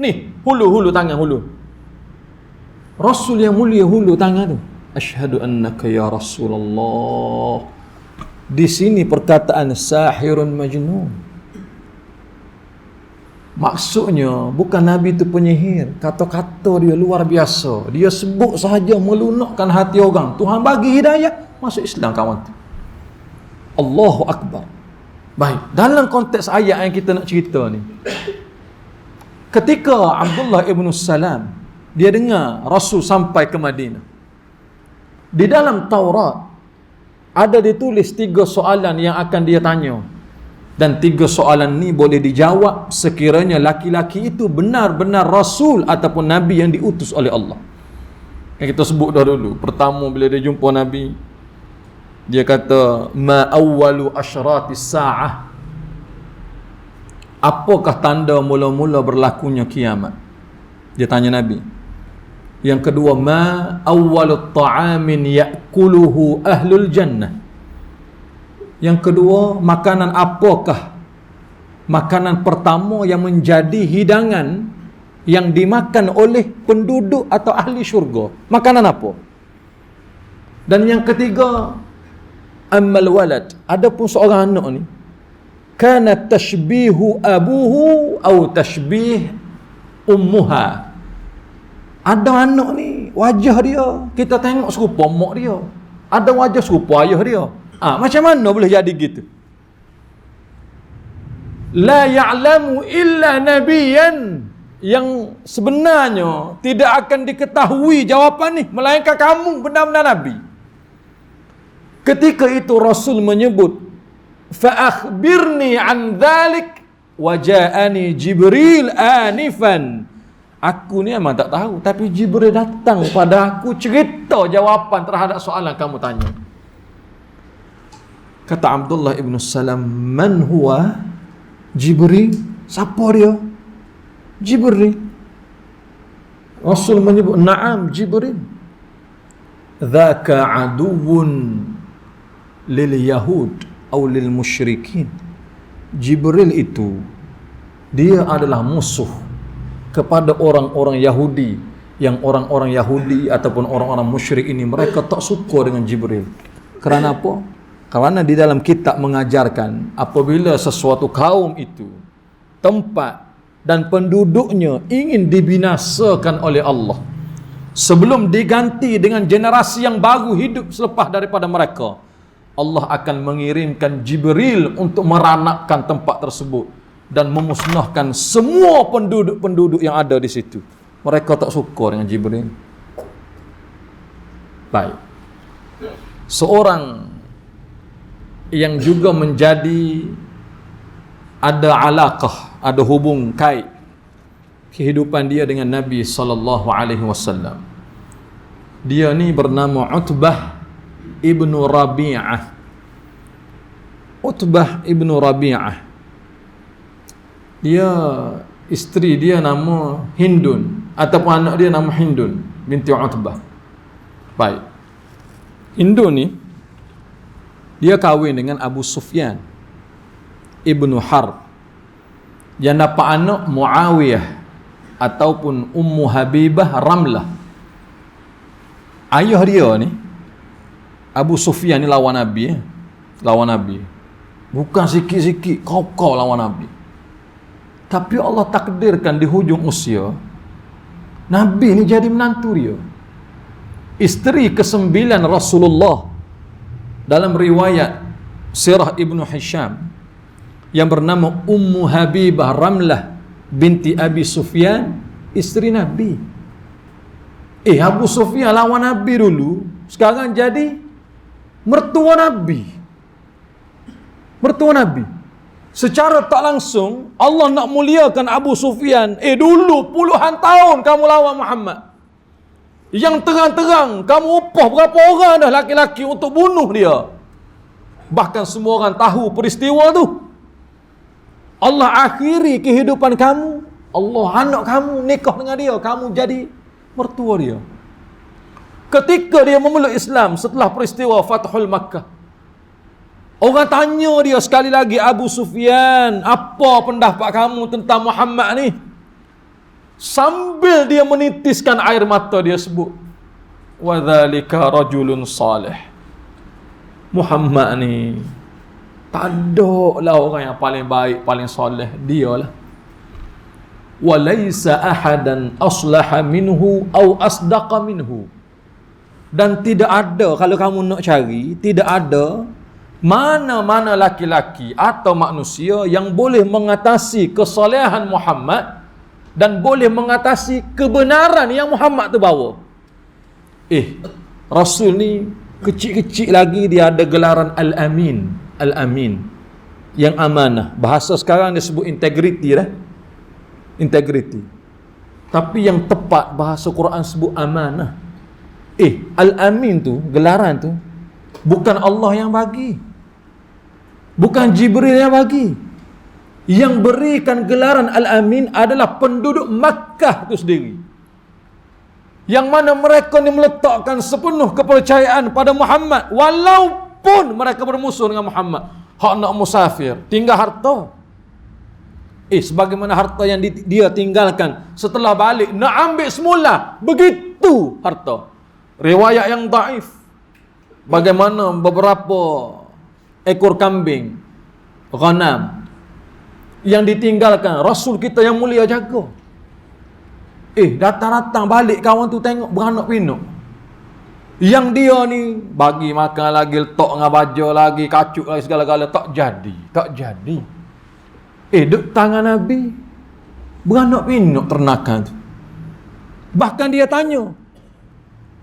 Ni, hulu tangan hulu. Rasul yang mulia hulu tangan tu. Asyhadu annaka ya Rasulullah. Di sini perkataan sahirun majnun. Maksudnya bukan Nabi itu penyihir. Kata-kata dia luar biasa. Dia sebut sahaja melunakkan hati orang. Tuhan bagi hidayah, masuk Islam kawan tu. Allahu Akbar. Baik, dalam konteks ayat yang kita nak cerita ni, ketika Abdullah ibn Salam dia dengar Rasul sampai ke Madinah. Di dalam Taurat ada ditulis 3 soalan yang akan dia tanya. Dan 3 soalan ni boleh dijawab sekiranya laki-laki itu benar-benar Rasul ataupun Nabi yang diutus oleh Allah. Yang kita sebut dah dulu. Pertama bila dia jumpa Nabi, dia kata, ma awwalu asyratis sa'ah. Apakah tanda mula-mula berlakunya kiamat? Dia tanya Nabi. Yang kedua, ma awwalut ta'amin ya'kuluhu ahlul jannah. Yang kedua, makanan apakah makanan pertama yang menjadi hidangan yang dimakan oleh penduduk atau ahli syurga? Makanan apa? Dan yang ketiga, ammal walad, adapun seorang anak ni, kana tashbihu abuhu atau tashbih ummuha. Ada anak ni, wajah dia kita tengok serupa mak dia, ada wajah serupa ayah dia. Macam mana boleh jadi gitu? La ya'lamu illa nabiyan, yang sebenarnya tidak akan diketahui jawapan ni melainkan kamu benar-benar Nabi. Ketika itu Rasul menyebut, fa akhbirni an dhalik wa ja'ani Jibril anifan. Aku ni memang tak tahu, tapi Jibril datang pada aku cerita jawapan terhadap soalan kamu tanya. Kata Abdullah ibn Salam, man huwa? Jibril. Siapa dia? Jibril. Rasul menyebut, na'am Jibril. Dhaka aduwun lil yahud atau lil musyrikin. Jibril itu, dia adalah musuh kepada orang-orang Yahudi, yang orang-orang Yahudi ataupun orang-orang musyrik ini mereka tak suka dengan Jibril. Kerana apa? Kerana di dalam kitab mengajarkan apabila sesuatu kaum itu, tempat dan penduduknya ingin dibinasakan oleh Allah, sebelum diganti dengan generasi yang baru hidup selepas daripada mereka, Allah akan mengirimkan Jibril untuk meranakkan tempat tersebut dan memusnahkan semua penduduk-penduduk yang ada di situ. Mereka tak suka dengan Jibril. Baik. Seorang yang juga menjadi ada alaqah, ada hubung kait kehidupan dia dengan Nabi sallallahu alaihi wasallam. Dia ni bernama Utbah ibnu Rabi'ah. Utbah ibnu Rabi'ah, dia isteri dia nama Hindun, ataupun anak dia nama Hindun binti Utbah. Baik. Hindun ni dia kahwin dengan Abu Sufyan ibnu Harb, yang dapat anak Muawiyah ataupun Ummu Habibah Ramlah. Ayah dia ni, Abu Sufyan ni lawan Nabi, lawan Nabi. Bukan sikit-sikit, kau lawan Nabi. Tapi Allah takdirkan di hujung usia, Nabi ni jadi menantu dia. Isteri ke-9 Rasulullah dalam riwayat Sirah Ibnu Hisham, yang bernama Ummu Habibah Ramlah binti Abi Sufyan, isteri Nabi. Abu Sufyan lawan Nabi dulu, sekarang jadi mertua Nabi. Mertua Nabi. Secara tak langsung Allah nak muliakan Abu Sufyan. Dulu puluhan tahun kamu lawan Muhammad, yang terang-terang kamu upah berapa orang dah laki-laki untuk bunuh dia. Bahkan semua orang tahu peristiwa tu. Allah akhiri kehidupan kamu, Allah anak kamu nikah dengan dia, kamu jadi mertua dia. Ketika dia memeluk Islam setelah peristiwa Fathul Makkah, orang tanya dia sekali lagi, Abu Sufyan, apa pendapat kamu tentang Muhammad ni? Sambil dia menitiskan air mata, dia sebut, wa dzalika rajulun salih. Muhammad ni tak ada lah orang yang paling baik, paling soleh, dialah. Wa laisa ahadan aslaha minhu au asdaqa minhu. Dan tidak ada, kalau kamu nak cari, tidak ada mana-mana laki-laki atau manusia yang boleh mengatasi kesolehan Muhammad dan boleh mengatasi kebenaran yang Muhammad tu bawa. Rasul ni kecil-kecil lagi dia ada gelaran Al-Amin. Al-Amin, yang amanah. Bahasa sekarang dia sebut integriti dah. Integriti. Tapi yang tepat bahasa Quran sebut amanah. Al-Amin tu, gelaran tu bukan Allah yang bagi, bukan Jibril yang bagi. Yang berikan gelaran Al-Amin adalah penduduk Makkah tu sendiri, yang mana mereka ni meletakkan sepenuh kepercayaan pada Muhammad walaupun mereka bermusuh dengan Muhammad. Hak nak musafir, tinggal harta. Sebagaimana harta yang dia tinggalkan setelah balik, nak ambil semula, begitu harta. Riwayat yang daif, bagaimana beberapa ekor kambing, ghanam, yang ditinggalkan Rasul kita yang mulia jaga. Datang-datang balik kawan tu tengok beranak pinak. Yang dia ni bagi makan lagi, letak dengan baja lagi, kacuk lagi, segala-gala. Tak jadi. Duk tangan Nabi beranak pinak ternakan tu. Bahkan dia tanya,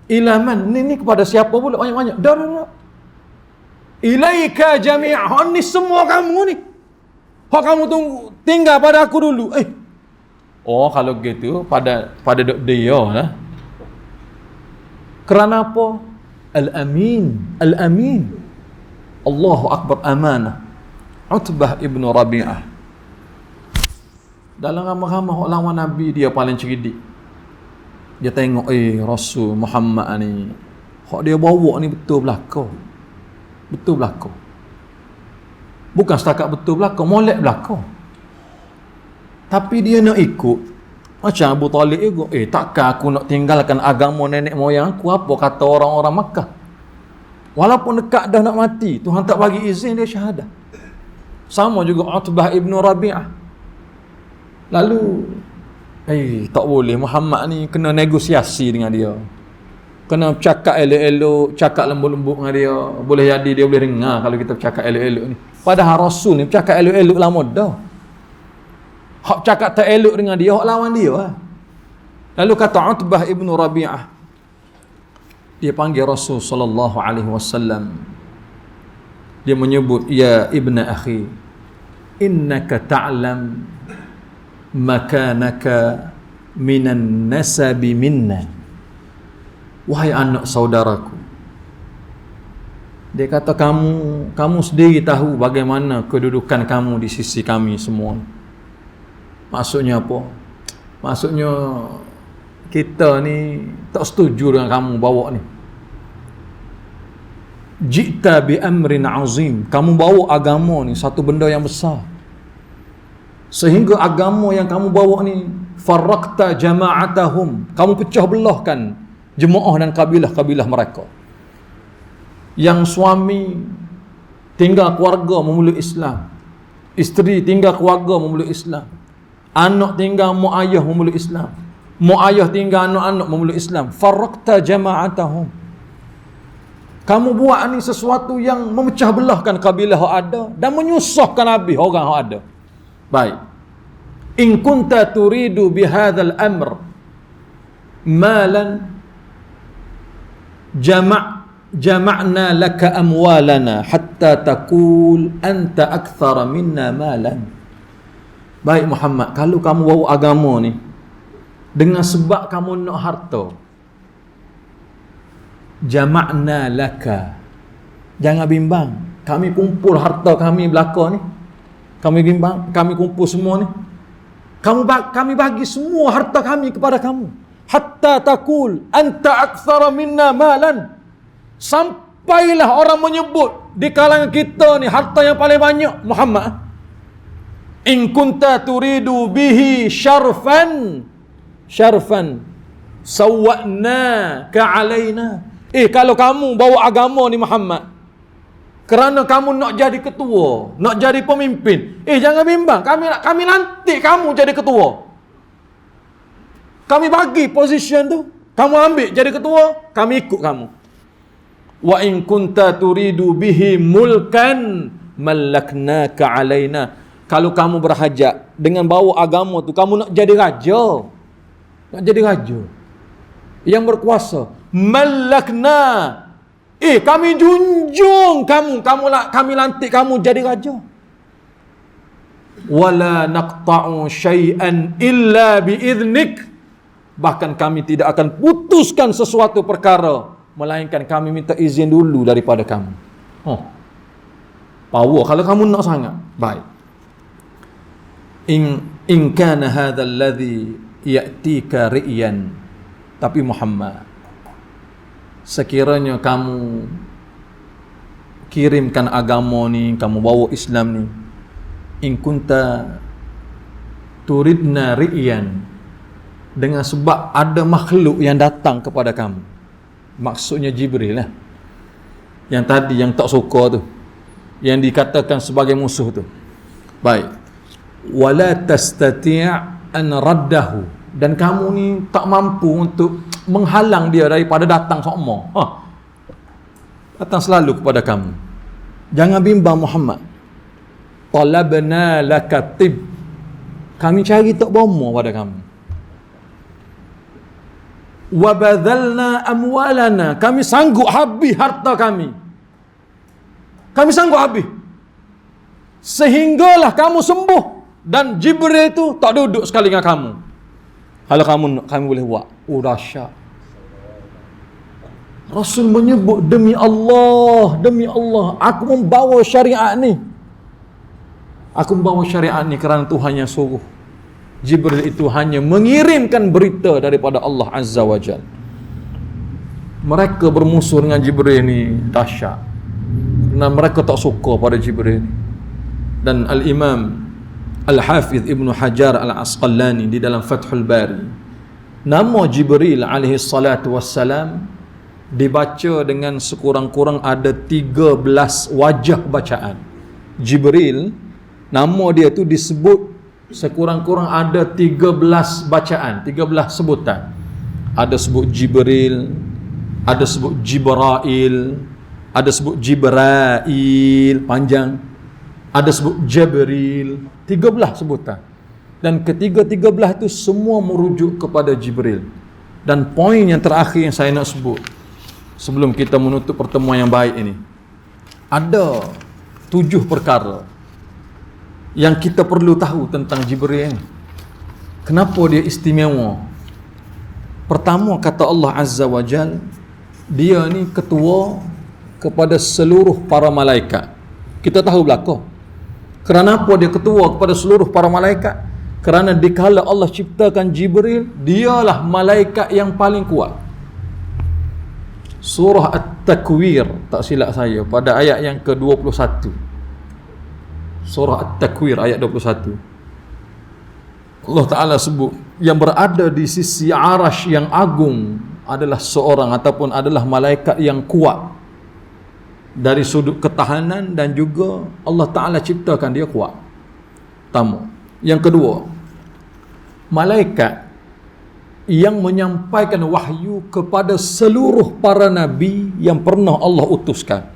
ilaman, ni kepada siapa pula banyak-banyak? Dah. Ilaika jami'ah, ni semua kamu ni. Hak kamu tunggu tinggal pada aku dulu. Kalau gitu pada dia lah. Kerana apa? Al-Amin. Allahu Akbar, amanah. Utbah ibn Rabi'ah. Dalam ramai-ramai orang lawan Nabi, dia paling cerdik. Dia tengok Rasul Muhammad ni, hak dia bawa ni betul belaka. Bukan setakat betul belaka, molek belaka. Tapi dia nak ikut macam Abu Talib ikut. Takkan aku nak tinggalkan agama nenek moyang aku, apa kata orang-orang Makkah. Walaupun dekat dah nak mati, Tuhan tak bagi izin dia syahadah. Sama juga Utbah ibn Rabi'ah. Lalu tak boleh, Muhammad ni kena negosiasi dengan dia, kena cakap elok-elok, cakap lembut-lembut dengan dia. Boleh jadi dia boleh dengar kalau kita cakap elok-elok ni. Padahal Rasul ni cakap elok-elok lama dah. Hak cakap tak elok dengan dia, hak lawan dia lah. Lalu kata Utbah ibn Rabi'ah, dia panggil Rasul sallallahu alaihi wasallam. Dia menyebut, ya ibna akhi, innaka ta'lam makanaka minan nasabi minna. Wahai anak saudaraku, dia kata kamu sendiri tahu bagaimana kedudukan kamu di sisi kami semua. Maksudnya apa? Maksudnya kita ni tak setuju dengan kamu bawa ni. Jita bi amrin azim, kamu bawa agama ni satu benda yang besar, sehingga agama yang kamu bawa ni farraqta jama'atahum, kamu pecah belahkan jemaah dan kabilah-kabilah mereka. Yang suami tinggal keluarga memeluk Islam, isteri tinggal keluarga memeluk Islam, anak tinggal mak ayah memeluk Islam, mak ayah tinggal anak-anak memeluk Islam. Farraqta jama'atahum, kamu buat ni sesuatu yang memecah belahkan kabilah yang ada dan menyusahkan habis orang yang ada. Baik. In kunta turidu bihadzal amr malan jama'na laka amwalana hatta taqul anta akthara minna malan. Baik Muhammad, kalau kamu bawa agama ni dengan sebab kamu nak harta, jama'na laka, jangan bimbang, kami kumpul harta kami belaka ni, kami bimbang, kami kumpul semua ni, kami bagi semua harta kami kepada kamu, hatta taqul anta akthara minna malan, sampailah orang menyebut di kalangan kita ni harta yang paling banyak Muhammad. In kunta turidu bihi syarfan sawwa'naka alaina. Kalau kamu bawa agama ni Muhammad kerana kamu nak jadi ketua, nak jadi pemimpin, jangan bimbang, kami lantik kamu jadi ketua. Kami bagi position tu, kamu ambil jadi ketua, kami ikut kamu. Wa in kunta turidu bihi mulkan mallaknaka alaina. kalau kamu berhajat dengan bawa agama tu, kamu nak jadi raja. Nak jadi raja yang berkuasa. Malakna. Kami junjung kamu. Kami lantik kamu jadi raja. Wala naqta'u syai'an illa biiznik. Bahkan kami tidak akan putuskan sesuatu perkara melainkan kami minta izin dulu daripada kamu. Power kalau kamu nak sangat. Baik. In kana hadzal ladzi ya'tika ri'yan. Tapi Muhammad, sekiranya kamu kirimkan agama ni, kamu bawa Islam ni, in kunta turidna ri'yan, dengan sebab ada makhluk yang datang kepada kamu. Maksudnya Jibril lah. Yang tadi yang tak suka tu, yang dikatakan sebagai musuh tu. Baik. Wala tastati' an raddahu, dan kamu ni tak mampu untuk menghalang dia daripada datang sokmo. Datang selalu kepada kamu. Jangan bimbang Muhammad. Talabna lakatib, kami cari tak bomo pada kamu. Wa badzalna amwalana, kami sanggup habis harta kami. Kami sanggup habis. Sehinggalah kamu sembuh dan Jibril itu tak duduk sekali dengan kamu. Kalau kami boleh buat. Dahsyat. Rasul menyebut, demi Allah, aku membawa syariat ni. Aku membawa syariat ni kerana Tuhan yang suruh. Jibril itu hanya mengirimkan berita daripada Allah Azza wa Jal. Mereka bermusuh dengan Jibril ni dahsyat. Kerana mereka tak suka pada Jibril ni. Dan Al-Imam Al-Hafidh Ibn Hajar Al-Asqalani di dalam Fathul Bari, nama Jibril alaihi salatu wassalam dibaca dengan sekurang-kurang ada 13 wajah bacaan. Jibril, nama dia tu disebut sekurang-kurang ada 13 bacaan, 13 sebutan. Ada sebut Jibril, ada sebut Jibrail, ada sebut Jibrail panjang, ada sebut Jibril, 13 sebutan. Dan ketiga-13 itu semua merujuk kepada Jibril. Dan poin yang terakhir yang saya nak sebut sebelum kita menutup pertemuan yang baik ini, ada 7 perkara yang kita perlu tahu tentang Jibril ni. Kenapa dia istimewa? Pertama, kata Allah Azza wa Jal, dia ni ketua kepada seluruh para malaikat. Kita tahu belaka. Kenapa dia ketua kepada seluruh para malaikat? Kerana dikala Allah ciptakan Jibril, dialah malaikat yang paling kuat. Surah At-Takwir, tak silap saya, pada ayat yang ke-21. Surah At-Takwir ayat 21. Allah Ta'ala sebut, yang berada di sisi arash yang agung adalah seorang ataupun adalah malaikat yang kuat dari sudut ketahanan, dan juga Allah Ta'ala ciptakan dia kuat. Pertama. Yang kedua, malaikat yang menyampaikan wahyu kepada seluruh para nabi yang pernah Allah utuskan,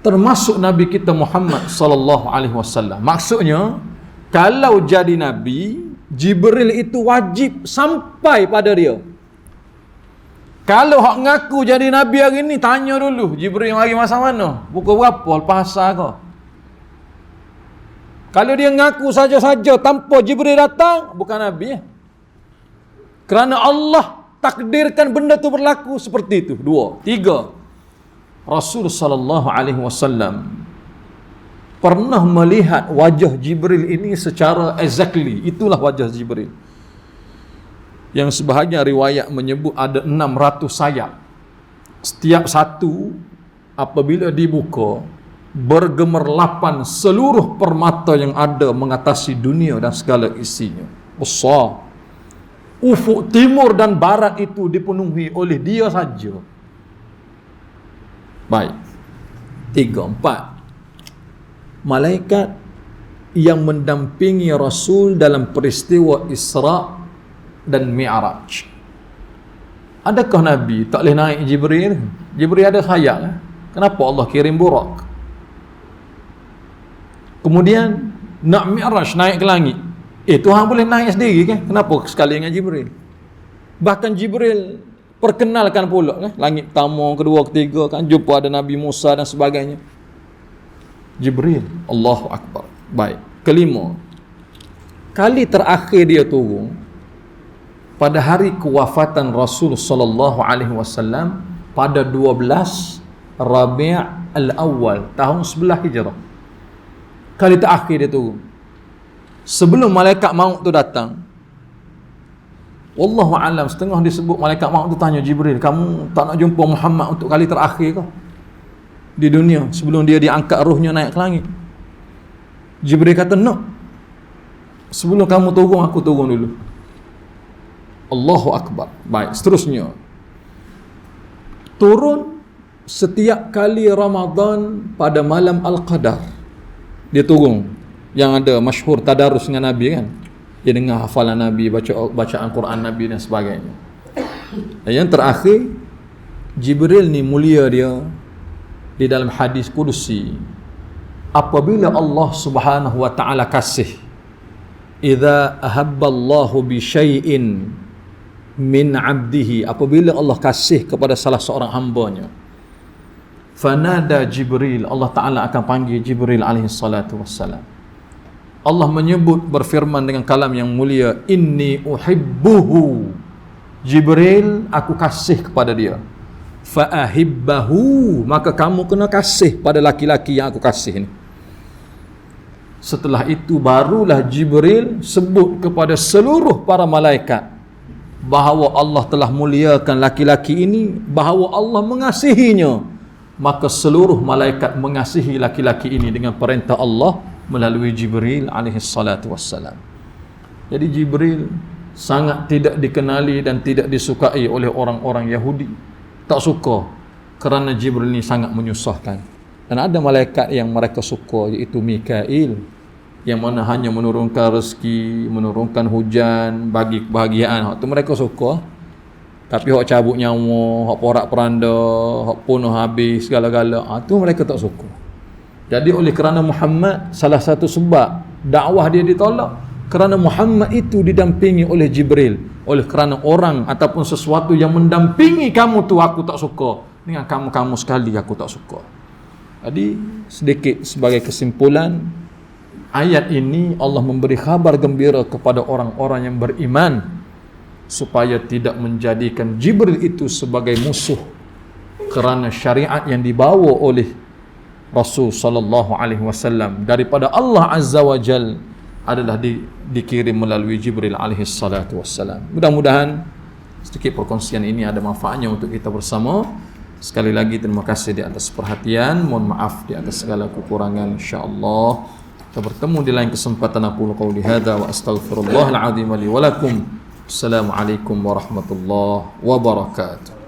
termasuk Nabi kita Muhammad sallallahu alaihi wasallam. Maksudnya, kalau jadi nabi, Jibril itu wajib sampai pada dia. Kalau hak ngaku jadi nabi hari ni, tanya dulu Jibril mari masa mana? Pukul berapa? Lepas asar ke? Kalau dia ngaku saja-saja tanpa Jibril datang, bukan nabi. Kerana Allah takdirkan benda tu berlaku seperti itu. 2. 3. Rasul sallallahu alaihi wasallam pernah melihat wajah Jibril ini secara exactly. Itulah wajah Jibril. Yang sebahagian riwayat menyebut ada 600 sayap. Setiap satu apabila dibuka, bergemerlapan seluruh permata yang ada mengatasi dunia dan segala isinya. Besar. Ufuk timur dan barat itu dipenuhi oleh dia saja. Baik. 3, 4. Malaikat yang mendampingi Rasul dalam peristiwa Isra dan Mi'raj. Adakah Nabi tak boleh naik Jibril? Jibril ada sayap lah. Kenapa Allah kirim Burak? Kemudian nak mi'raj, naik ke langit. Tuhan boleh naik sendiri kan? Kenapa sekali dengan Jibril? Bahkan Jibril perkenalkan pula kan? Langit pertama, kedua, ketiga kan, jumpa ada Nabi Musa dan sebagainya. Jibril, Allahu Akbar. Baik. Kelima, kali terakhir dia turun pada hari kewafatan Rasul sallallahu alaihi wasallam pada 12 Rabi' al-Awwal tahun 11 Hijrah. Kali terakhir dia turun. Sebelum malaikat maut tu datang, wallahu alam, setengah disebut malaikat maut tu tanya Jibril, kamu tak nak jumpa Muhammad untuk kali terakhir ke di dunia sebelum dia diangkat rohnya naik ke langit? Jibril kata, nak. Sebelum kamu turun, aku turun dulu. Allahu Akbar. Baik, seterusnya. Turun setiap kali Ramadan pada malam Al-Qadar. Dia turun. Yang ada masyhur tadarus dengan Nabi kan. Dia dengar hafalan Nabi, bacaan Quran Nabi dan sebagainya. Dan yang terakhir, Jibril ni mulia dia di dalam hadis kudusi. Apabila Allah Subhanahu wa taala kasih, idza ahabballahu bi syai'in min 'abdihi, apabila Allah kasih kepada salah seorang hambanya, fanada Jibril, Allah taala akan panggil Jibril alaihi salatu wassalam. Allah menyebut, berfirman dengan kalam yang mulia, inni uhibbuhu, Jibril, aku kasih kepada dia. Fa'ahibbahu, maka kamu kena kasih pada laki-laki yang aku kasih ni. Setelah itu barulah Jibril sebut kepada seluruh para malaikat bahawa Allah telah muliakan laki-laki ini, bahawa Allah mengasihinya. Maka seluruh malaikat mengasihi laki-laki ini dengan perintah Allah melalui Jibril alaihi salatu wassalam. Jadi Jibril sangat tidak dikenali dan tidak disukai oleh orang-orang Yahudi. Tak suka kerana Jibril ni sangat menyusahkan. Dan ada malaikat yang mereka suka, iaitu Mikail, yang mana hanya menurunkan rezeki, menurunkan hujan, bagi kebahagiaan. Itu mereka suka. Tapi hak cabut nyawa, hak porak-poranda, hak punuh habis segala-gala, itu mereka tak suka. Jadi oleh kerana Muhammad, salah satu sebab dakwah dia ditolak kerana Muhammad itu didampingi oleh Jibril. Oleh kerana orang ataupun sesuatu yang mendampingi kamu tu aku tak suka, dengan kamu sekali aku tak suka. Jadi sedikit sebagai kesimpulan, ayat ini Allah memberi khabar gembira kepada orang-orang yang beriman supaya tidak menjadikan Jibril itu sebagai musuh, kerana syariat yang dibawa oleh Rasul sallallahu alaihi wasallam daripada Allah Azza wa Jal adalah dikirim melalui Jibril alaihi salatu wassalam. Mudah-mudahan sedikit perkongsian ini ada manfaatnya untuk kita bersama. Sekali lagi terima kasih di atas perhatian, mohon maaf di atas segala kekurangan. Insya-Allah kita bertemu di lain kesempatan. Aku qauli hadza wa astaghfirullahal azim li wa lakum. Assalamualaikum warahmatullahi wabarakatuh.